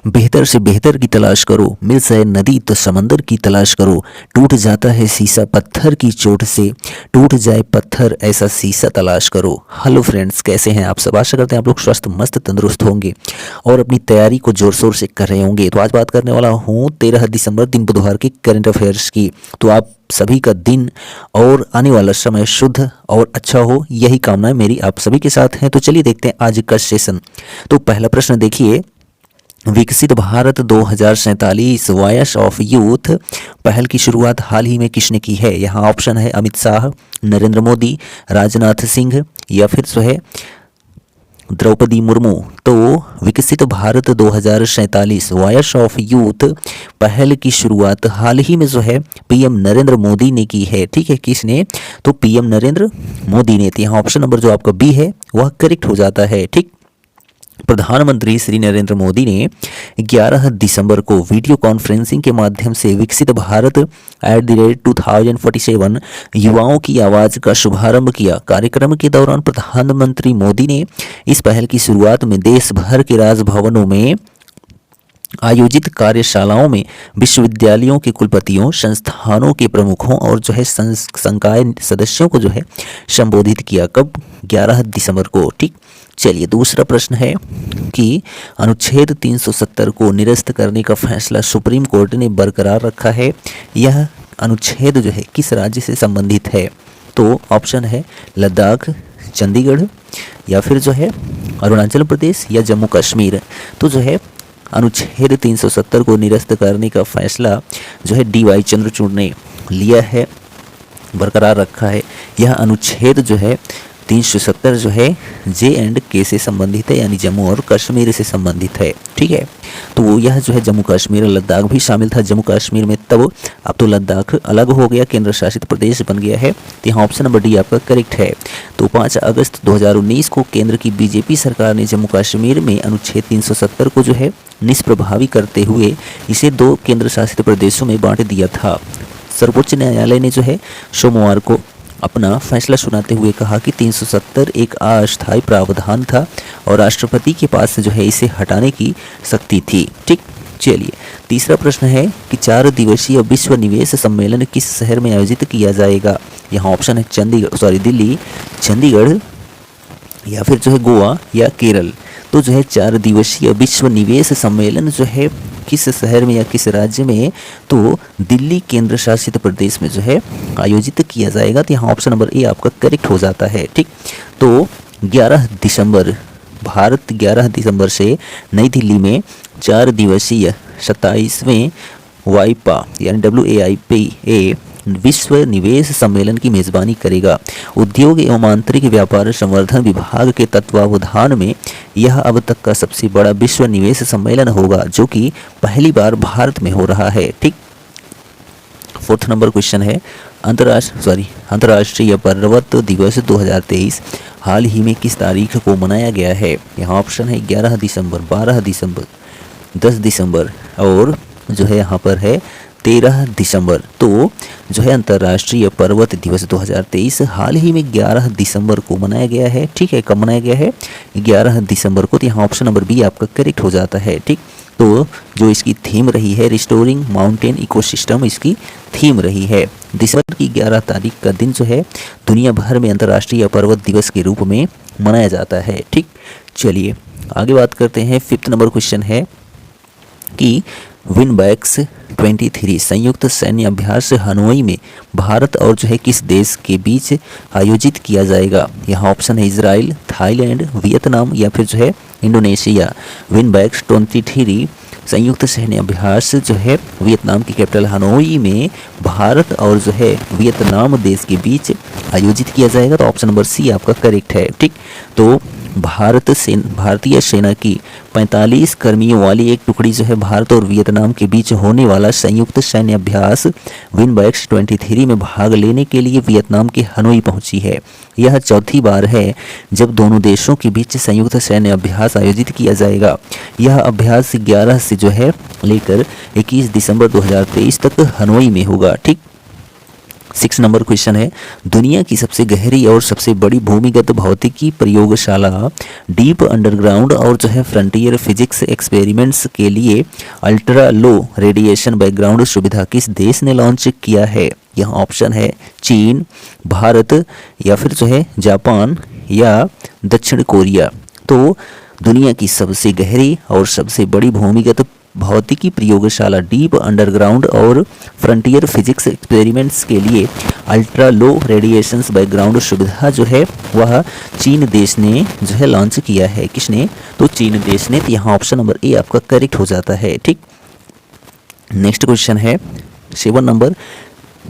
बेहतर से बेहतर की तलाश करो, मिल जाए नदी तो समंदर की तलाश करो, टूट जाता है शीशा पत्थर की चोट से, टूट जाए पत्थर ऐसा शीशा तलाश करो। हेलो फ्रेंड्स, कैसे हैं आप सब? आशा करते हैं आप लोग स्वस्थ मस्त तंदुरुस्त होंगे और अपनी तैयारी को जोर शोर से कर रहे होंगे। तो आज बात करने वाला हूँ 13 दिसंबर दिन बुधवार के करंट अफेयर्स की। तो आप सभी का दिन और आने वाला समय शुद्ध और अच्छा हो, यही कामना मेरी आप सभी के साथ है। तो चलिए देखते हैं आज का सेशन। तो पहला प्रश्न देखिए, विकसित भारत 2047 वॉयस ऑफ यूथ पहल की शुरुआत हाल ही में किसने की है? यहाँ ऑप्शन है अमित शाह, नरेंद्र मोदी, राजनाथ सिंह या फिर जो है द्रौपदी मुर्मू। तो विकसित भारत 2047 वॉयस ऑफ यूथ पहल की शुरुआत हाल ही में जो है पीएम नरेंद्र मोदी ने की है। ठीक है, किसने? तो पीएम नरेंद्र मोदी ने। तो यहाँ ऑप्शन नंबर जो आपका बी है वह करेक्ट हो जाता है। ठीक, प्रधानमंत्री श्री नरेंद्र मोदी ने 11 दिसंबर को वीडियो कॉन्फ्रेंसिंग के माध्यम से विकसित भारत @2047 युवाओं की आवाज़ का शुभारंभ किया। कार्यक्रम के दौरान प्रधानमंत्री मोदी ने इस पहल की शुरुआत में देश भर के राजभवनों में आयोजित कार्यशालाओं में विश्वविद्यालयों के कुलपतियों, संस्थानों के प्रमुखों और जो है संकाय सदस्यों को जो है संबोधित किया। कब? 11 दिसंबर को। ठीक, चलिए दूसरा प्रश्न है कि अनुच्छेद 370 को निरस्त करने का फैसला सुप्रीम कोर्ट ने बरकरार रखा है। यह अनुच्छेद जो है किस राज्य से संबंधित है? तो ऑप्शन है लद्दाख, चंडीगढ़ या फिर जो है अरुणाचल प्रदेश या जम्मू कश्मीर। तो जो है अनुच्छेद 370 को निरस्त करने का फैसला जो है DY चंद्रचूड़ ने लिया है, बरकरार रखा है। यह अनुच्छेद जो है 370 जो है J&K से संबंधित है, यानी जम्मू और कश्मीर से संबंधित है। ठीक है, तो यह जो है जम्मू कश्मीर, लद्दाख भी शामिल था जम्मू कश्मीर में तब, अब तो लद्दाख अलग हो गया, केंद्र शासित प्रदेश बन गया है। तो यहाँ ऑप्शन नंबर डी आपका करेक्ट है। तो 5 अगस्त 2019 को केंद्र की बीजेपी सरकार ने जम्मू कश्मीर में अनुच्छेद 370 को जो है निष्प्रभावी करते हुए इसे 2 केंद्र शासित प्रदेशों में बांट दिया था। सर्वोच्च न्यायालय ने जो है सोमवार को अपना फैसला सुनाते हुए कहा कि 370 एक अस्थायी प्रावधान था और राष्ट्रपति के पास जो है इसे हटाने की शक्ति थी। ठीक, चलिए तीसरा प्रश्न है कि 4 दिवसीय विश्व निवेश सम्मेलन किस शहर में आयोजित किया जाएगा? यहाँ ऑप्शन है दिल्ली, चंडीगढ़ या फिर जो है गोवा या केरल। तो जो है 4 दिवसीय विश्व निवेश सम्मेलन जो है किस शहर में या किस राज्य में? तो दिल्ली केंद्र शासित प्रदेश में जो है आयोजित किया जाएगा। तो यहाँ ऑप्शन नंबर ए आपका करेक्ट हो जाता है। ठीक, तो 11 दिसंबर भारत 11 दिसंबर से नई दिल्ली में 4 दिवसीय 27वें वाइपा यानी WAIPA विश्व निवेश सम्मेलन की मेज़बानी करेगा। उद्योग एवं आंतरिक व्यापार संवर्धन विभाग के तत्वावधान में यह अब तक का सबसे बड़ा विश्व निवेश सम्मेलन होगा, जो कि पहली बार भारत में हो रहा है। ठीक, 4th नंबर क्वेश्चन है अंतर्राष्ट्रीय पर्वत दिवस 2023 हाल ही में किस तारीख को मनाया गया है? यहाँ ऑप्शन है 11 दिसंबर, 12 दिसंबर, 10 दिसंबर और जो है यहाँ पर है 13 दिसंबर। तो जो है अंतर्राष्ट्रीय पर्वत दिवस 2023 हाल ही में 11 दिसंबर को मनाया गया है। ठीक है, कब मनाया गया है? 11 दिसंबर को। तो यहाँ ऑप्शन नंबर बी आपका करेक्ट हो जाता है। ठीक, तो जो इसकी थीम रही है रिस्टोरिंग माउंटेन इकोसिस्टम, इसकी थीम रही है। दिसंबर की 11 तारीख का दिन जो है दुनिया भर में अंतर्राष्ट्रीय पर्वत दिवस के रूप में मनाया जाता है। ठीक, चलिए आगे बात करते हैं। 5th नंबर क्वेश्चन है कि विनबैक्स 23 संयुक्त सैन्य अभ्यास हनोई में भारत और जो है किस देश के बीच आयोजित किया जाएगा? यहाँ ऑप्शन है इजराइल, थाईलैंड, वियतनाम या फिर जो है इंडोनेशिया। विनबैक्स 23 संयुक्त सैन्य अभ्यास जो है वियतनाम की कैपिटल हनोई में भारत और जो है वियतनाम देश के बीच आयोजित किया जाएगा। तो ऑप्शन नंबर सी आपका करेक्ट है। ठीक, तो भारतीय सेना की 45 कर्मियों वाली एक टुकड़ी जो है भारत और वियतनाम के बीच होने वाला संयुक्त सैन्य अभ्यास विनबैक्स 23 में भाग लेने के लिए वियतनाम के हनोई पहुंची है। यह चौथी बार है जब दोनों देशों के बीच संयुक्त सैन्य अभ्यास आयोजित किया जाएगा। यह अभ्यास 11 से जो है लेकर 21 दिसंबर 2023 तक हनोई में होगा। ठीक, 6 नंबर क्वेश्चन है, दुनिया की सबसे गहरी और सबसे बड़ी भूमिगत भौतिकी प्रयोगशाला डीप अंडरग्राउंड और जो है फ्रंटियर फिजिक्स एक्सपेरिमेंट्स के लिए अल्ट्रा लो रेडिएशन बैकग्राउंड सुविधा किस देश ने लॉन्च किया है? यहाँ ऑप्शन है चीन, भारत या फिर जो है जापान या दक्षिण कोरिया। तो दुनिया की सबसे गहरी और सबसे बड़ी भूमिगत भौतिकी प्रयोगशाला डीप अंडरग्राउंड और फ्रंटियर फिजिक्स एक्सपेरिमेंट्स के लिए अल्ट्रा लो रेडिएशन बैकग्राउंड सुविधा जो है वह चीन देश ने जो है लॉन्च किया है। किसने? तो चीन देश ने। तो यहाँ ऑप्शन नंबर ए आपका करेक्ट हो जाता है। ठीक, नेक्स्ट क्वेश्चन है 7 नंबर,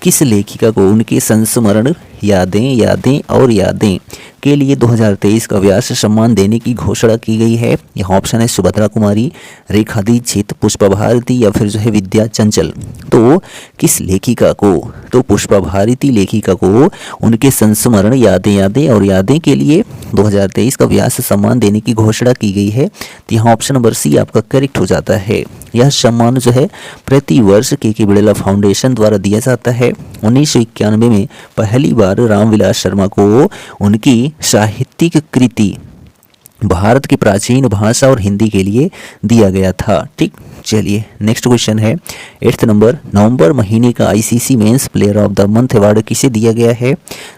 किस लेखिका को उनके संस्मरण यादें और यादें के लिए 2023 का व्यास सम्मान देने की घोषणा की गई है? यहाँ ऑप्शन है सुभद्रा कुमारी, रेखा दीक्षित, पुष्पा भारती या फिर जो है विद्या चंचल। तो किस लेखिका को? तो पुष्पा भारती लेखिका को उनके संस्मरण यादें और यादें के लिए 2023 का व्यास सम्मान देने की घोषणा की गई है। तो यहाँ ऑप्शन नंबर सी आपका करेक्ट हो जाता है। यह सम्मान जो है प्रति वर्ष के बिड़ला फाउंडेशन द्वारा दिया जाता है। 1991 में पहली बार रामविलास शर्मा को उनकी साहित्यिक कृति भारत की प्राचीन भाषा और हिंदी के लिए दिया गया था। ठीक, चलिए नेक्स्ट क्वेश्चन है 8th नंबर, नवंबर महीने का ICC men's player of the month award किसे दिया गया है?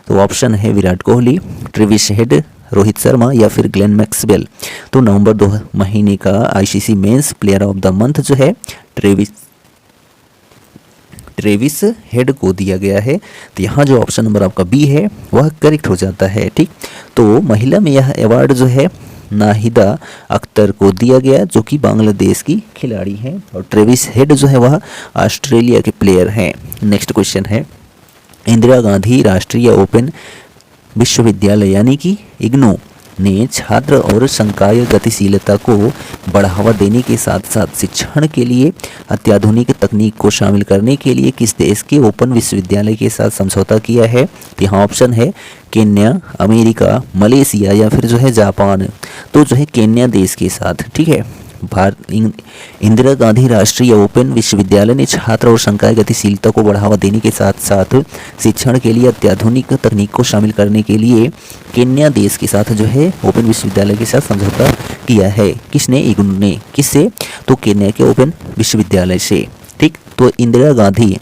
तो ऑप्शन है विराट कोहली, ट्रेविस हेड, रोहित शर्मा या फिर ग्लेन मैक्सवेल। तो नवंबर 2 महीने का ICC men's player of the month जो है ट्रेविस हेड को दिया गया है। तो यहाँ जो ऑप्शन नंबर आपका बी है वह करेक्ट हो जाता है। ठीक, तो महिला में यह अवार्ड जो है नाहिदा अख्तर को दिया गया जो कि बांग्लादेश की खिलाड़ी हैं, और ट्रेविस हेड जो है वह ऑस्ट्रेलिया के प्लेयर हैं। नेक्स्ट क्वेश्चन है, इंदिरा गांधी राष्ट्रीय ओपन विश्वविद्यालय यानी कि इग्नू ने छात्र और संकाय गतिशीलता को बढ़ावा देने के साथ साथ शिक्षण के लिए अत्याधुनिक तकनीक को शामिल करने के लिए किस देश के ओपन विश्वविद्यालय के साथ समझौता किया है? यहाँ ऑप्शन है केन्या, अमेरिका, मलेशिया या फिर जो है जापान। तो जो है केन्या देश के साथ। ठीक है, इंदिरा गांधी राष्ट्रीय ओपन विश्वविद्यालय ने छात्र और संकाय गतिशीलता को बढ़ावा देने के साथ साथ शिक्षण के लिए अत्याधुनिक तकनीक को शामिल करने के लिए केन्या देश के साथ जो है ओपन विश्वविद्यालय के साथ समझौता किया है। किसने? इग्नू ने। किससे? तो केन्या के ओपन विश्वविद्यालय से। ठीक, तो इंदिरा गांधी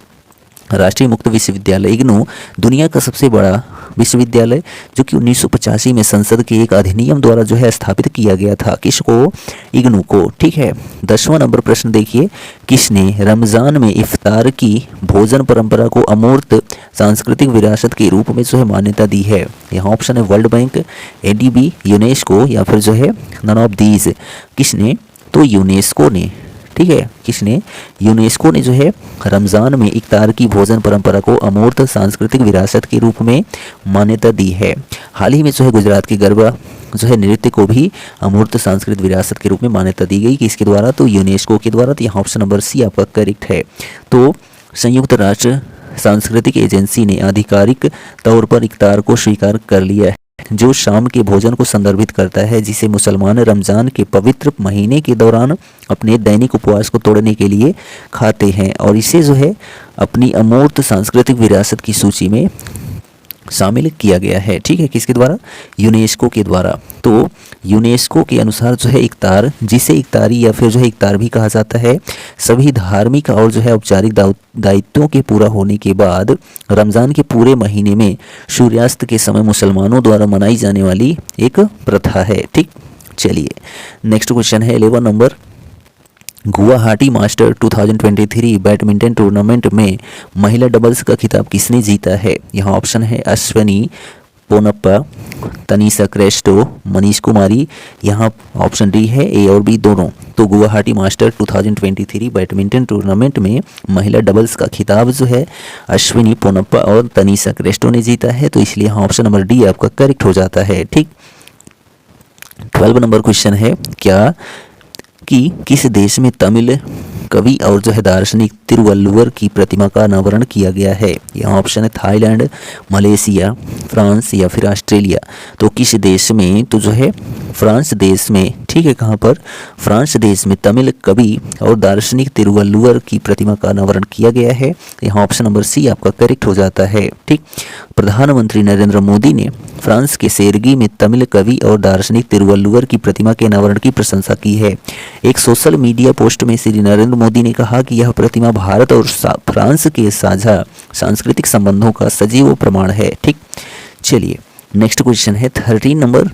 राष्ट्रीय मुक्त विश्वविद्यालय इग्नू दुनिया का सबसे बड़ा विश्वविद्यालय जो कि 1985 में संसद के एक अधिनियम द्वारा जो है स्थापित किया गया था। किसको? इग्नू को। ठीक है, 10वां नंबर प्रश्न देखिए, किसने रमज़ान में इफ्तार की भोजन परंपरा को अमूर्त सांस्कृतिक विरासत के रूप में जो है मान्यता दी है? यहाँ ऑप्शन है वर्ल्ड बैंक, एडीबी, यूनेस्को या फिर जो है नन ऑफ दीज। किसने? तो यूनेस्को ने। ठीक है, किसने? यूनेस्को ने जो है रमज़ान में इफ्तार की भोजन परंपरा को अमूर्त सांस्कृतिक विरासत के रूप में मान्यता दी है। हाल ही में जो है गुजरात के गरबा जो है नृत्य को भी अमूर्त सांस्कृतिक विरासत के रूप में मान्यता दी गई। किसके द्वारा? तो यूनेस्को के द्वारा। तो यहाँ ऑप्शन नंबर सी आपका करेक्ट है। तो संयुक्त राष्ट्र सांस्कृतिक एजेंसी ने आधिकारिक तौर पर इफ्तार को स्वीकार कर लिया है, जो शाम के भोजन को संदर्भित करता है, जिसे मुसलमान रमज़ान के पवित्र महीने के दौरान अपने दैनिक उपवास को तोड़ने के लिए खाते हैं, और इसे जो है अपनी अमूर्त सांस्कृतिक विरासत की सूची में शामिल किया गया है। ठीक है, किसके द्वारा? यूनेस्को के द्वारा। तो यूनेस्को के अनुसार जो है इफ्तार, जिसे इफ्तारी या फिर जो है इफ्तार भी कहा जाता है, सभी धार्मिक और जो है औपचारिक दायित्वों के पूरा होने के बाद रमज़ान के पूरे महीने में सूर्यास्त के समय मुसलमानों द्वारा मनाई जाने वाली एक प्रथा है। ठीक, चलिए नेक्स्ट क्वेश्चन है 11 number, Guwahati master 2023 badminton tournament में महिला डबल्स का खिताब किसने जीता है? यहाँ ऑप्शन है अश्विनी पोनप्पा, तनीषा क्रेस्टो, मनीष कुमारी। यहाँ ऑप्शन डी है ए और बी दोनों। तो गुवाहाटी मास्टर 2023 बैडमिंटन टूर्नामेंट में महिला डबल्स का खिताब जो है अश्विनी पोनप्पा और तनीषा क्रेस्टो ने जीता है। तो इसलिए यहाँ ऑप्शन नंबर डी आपका करेक्ट हो जाता है। ठीक, 12 नंबर क्वेश्चन है, क्या कि किस देश में तमिल कवि और जो है दार्शनिक तिरुवल्लुवर की प्रतिमा का अनावरण किया गया है? यहाँ ऑप्शन है थाईलैंड, मलेशिया, फ्रांस या फिर ऑस्ट्रेलिया। तो किस देश में? तो जो है फ्रांस देश में, ठीक है। कहाँ पर? फ्रांस देश में तमिल कवि और दार्शनिक तिरुवल्लुवर की प्रतिमा का अनावरण किया गया है। यहाँ ऑप्शन नंबर सी आपका करेक्ट हो जाता है, ठीक। प्रधानमंत्री नरेंद्र मोदी ने फ्रांस के सेरगी में तमिल कवि और दार्शनिक तिरुवल्लुवर की प्रतिमा के अनावरण की प्रशंसा की है। एक सोशल मीडिया पोस्ट में श्री नरेंद्र मोदी ने कहा कि यह प्रतिमा भारत और फ्रांस के साझा सांस्कृतिक संबंधों का सजीव प्रमाण है, ठीक। चलिए नेक्स्ट क्वेश्चन है 13 नंबर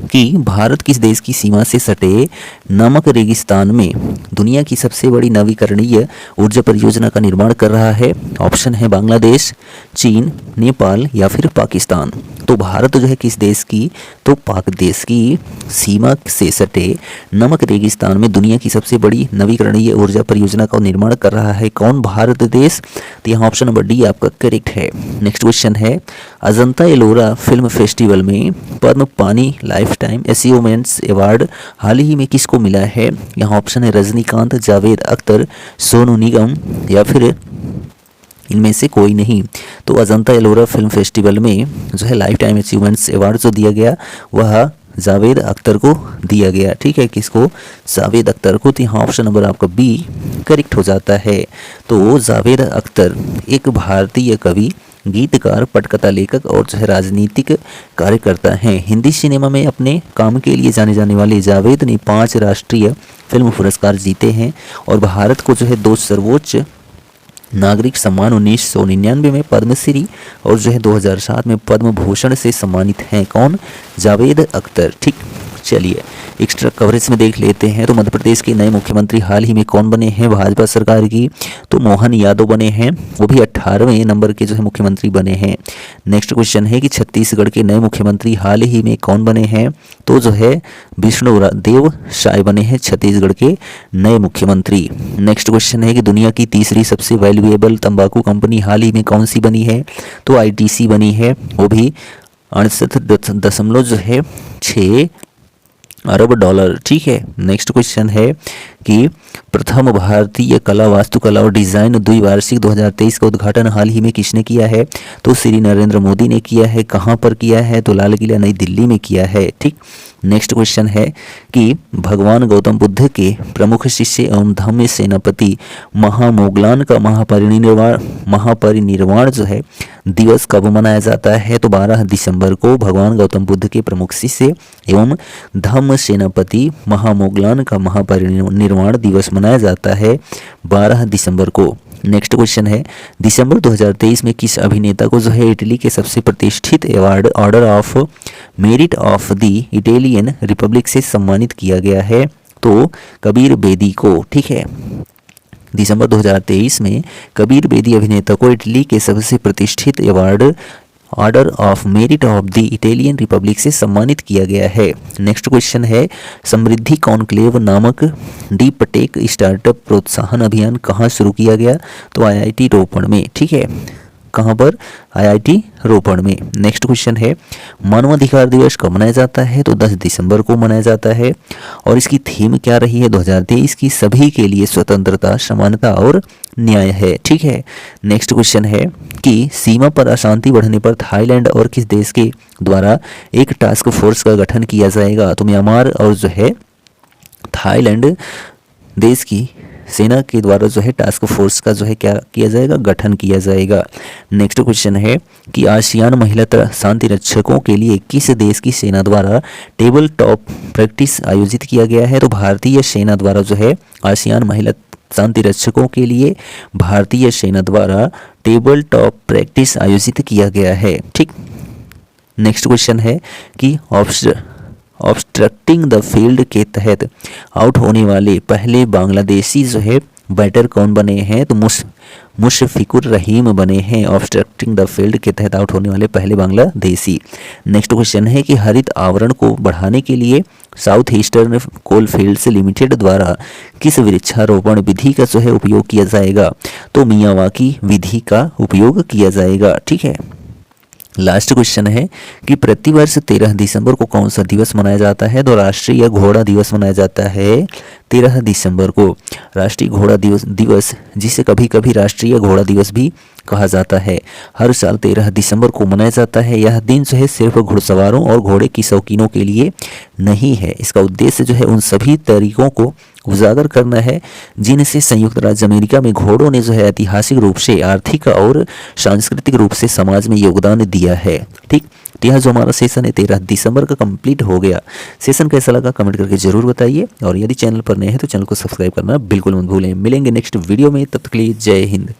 कि भारत किस देश की सीमा से सटे नमक रेगिस्तान में दुनिया की सबसे बड़ी नवीकरणीय ऊर्जा परियोजना का निर्माण कर रहा है? ऑप्शन है बांग्लादेश, चीन, नेपाल या फिर पाकिस्तान। तो भारत जो है किस देश की? तो पाक देश की सीमा से सटे नमक रेगिस्तान में दुनिया की सबसे बड़ी नवीकरणीय ऊर्जा परियोजना का निर्माण कर रहा है। कौन? भारत देश। तो यहाँ ऑप्शन नंबर डी आपका करेक्ट है। नेक्स्ट क्वेश्चन है अजंता एलोरा फिल्म फेस्टिवल में पद्म पानी लाइफ टाइम अचीवमेंट्स अवार्ड हाल ही में किसको मिला है? यहाँ ऑप्शन है रजनीकांत, जावेद अख्तर, सोनू निगम या फिर इनमें से कोई नहीं। तो अजंता एलोरा फिल्म फेस्टिवल में जो है लाइफ टाइम अचीवमेंट्स अवार्ड जो दिया गया वह जावेद अख्तर को दिया गया, ठीक है। किसको? जावेद अख्तर को। तो यहाँ ऑप्शन नंबर आपका बी करेक्ट हो जाता है। तो जावेद अख्तर एक भारतीय कवि, गीतकार, पटकथा लेखक और जो है राजनीतिक कार्यकर्ता हैं। हिंदी सिनेमा में अपने काम के लिए जाने जाने वाले जावेद ने 5 राष्ट्रीय फिल्म पुरस्कार जीते हैं और भारत को जो है 2 सर्वोच्च नागरिक सम्मान 1999 में पद्मश्री और जो है 2007 में पद्म भूषण से सम्मानित हैं। कौन? जावेद अख्तर, ठीक। चलिए एक्स्ट्रा कवरेज में देख लेते हैं। तो मध्य प्रदेश के नए मुख्यमंत्री हाल ही में कौन बने हैं भाजपा सरकार की? तो मोहन यादव बने हैं, वो भी 18वें नंबर के जो है मुख्यमंत्री बने हैं। नेक्स्ट क्वेश्चन है कि छत्तीसगढ़ के नए मुख्यमंत्री हाल ही में कौन बने हैं? तो जो है विष्णुदेव साय बने हैं छत्तीसगढ़ के नए मुख्यमंत्री। नेक्स्ट क्वेश्चन है कि दुनिया की तीसरी सबसे वैल्यूएबल तंबाकू कंपनी हाल ही में कौन सी बनी है? तो आईटीसी बनी है, वो भी 68.6 अरब डॉलर, ठीक है। नेक्स्ट क्वेश्चन है कि प्रथम भारतीय कला, वास्तुकला और डिजाइन द्विवार्षिक 2023 का उद्घाटन हाल ही में किसने किया है? तो श्री नरेंद्र मोदी ने किया है। कहाँ पर किया है? तो लाल किला नई दिल्ली में किया है, ठीक। नेक्स्ट क्वेश्चन है कि भगवान गौतम बुद्ध के प्रमुख शिष्य एवं धम्म सेनापति महामोगलान का महापरिनिर्वाण जो है दिवस कब मनाया जाता है? तो 12 दिसंबर को भगवान गौतम बुद्ध के प्रमुख शिष्य एवं धम्म सेनापति महामोगलान का महापरिनिर्वाण दिवस मनाया जाता है 12 दिसंबर को। नेक्स्ट क्वेश्चन है दिसंबर 2023 में किस अभिनेता को जो है इटली के सबसे प्रतिष्ठित award order of merit of the Italian Republic से सम्मानित किया गया है? तो कबीर बेदी को, ठीक है। दिसंबर 2023 में कबीर बेदी अभिनेता को इटली के सबसे प्रतिष्ठित award order of merit of the Italian Republic से सम्मानित किया गया है। नेक्स्ट क्वेश्चन है समृद्धि कॉन्क्लेव नामक डीप टेक स्टार्टअप प्रोत्साहन अभियान कहाँ शुरू किया गया? तो आईआईटी रोपड़ में, ठीक है। कहाँ पर? आईआईटी रोपड़ में। नेक्स्ट क्वेश्चन है मानवाधिकार दिवस कब मनाया जाता है? तो 10 दिसंबर को मनाया जाता है और इसकी थीम क्या रही है 2023 की? सभी के लिए स्वतंत्रता, समानता और न्याय है, ठीक है। नेक्स्ट क्वेश्चन है कि सीमा पर अशांति बढ़ने पर थाईलैंड और किस देश के द्वारा एक टास्क फोर्स का गठन किया जाएगा? तो म्यांमार और जो है थाईलैंड देश की सेना के द्वारा जो है टास्क फोर्स का जो है क्या किया जाएगा? गठन किया जाएगा। नेक्स्ट क्वेश्चन है कि आसियान महिला शांति रक्षकों के लिए किस देश की सेना द्वारा टेबल टॉप प्रैक्टिस आयोजित किया गया है? तो भारतीय सेना द्वारा जो है आसियान महिला शांति रक्षकों के लिए भारतीय सेना द्वारा टेबल टॉप प्रैक्टिस आयोजित किया गया है, ठीक। नेक्स्ट क्वेश्चन है कि ऑब्स्ट्रक्टिंग द फील्ड के तहत आउट होने वाले पहले बांग्लादेशी जो है बैटर कौन बने हैं? तो मुशफिकुर रहीम बने हैं ऑब्स्ट्रक्टिंग द फील्ड के तहत आउट होने वाले पहले बांग्लादेशी। नेक्स्ट क्वेश्चन है कि हरित आवरण को बढ़ाने के लिए साउथ ईस्टर्न कोल फील्ड्स लिमिटेड द्वारा किस वृक्षारोपण विधि का जो है उपयोग किया जाएगा? तो मियावाकी विधि का उपयोग किया जाएगा, ठीक है। लास्ट क्वेश्चन है कि प्रतिवर्ष 13 दिसंबर को कौन सा दिवस मनाया जाता है? तो राष्ट्रीय घोड़ा दिवस मनाया जाता है 13 दिसंबर को राष्ट्रीय घोड़ा दिवस जिसे कभी कभी राष्ट्रीय घोड़ा दिवस भी कहा जाता है, हर साल 13 दिसंबर को मनाया जाता है। यह दिन जो है सिर्फ घुड़सवारों और घोड़े की शौकीनों के लिए नहीं है। इसका उद्देश्य जो है उन सभी तरीकों को उजागर करना है जिनसे संयुक्त राज्य अमेरिका में घोड़ों ने जो है ऐतिहासिक रूप से, आर्थिक और सांस्कृतिक रूप से समाज में योगदान दिया है। ठीक, तो यह जो हमारा सेशन है 13 दिसंबर का कंप्लीट हो गया। सेशन कैसा लगा कमेंट करके जरूर बताइए, और यदि चैनल पर नए हैं तो चैनल को सब्सक्राइब करना बिल्कुल मत भूलें। मिलेंगे नेक्स्ट वीडियो में, तब तक के लिए जय हिंद।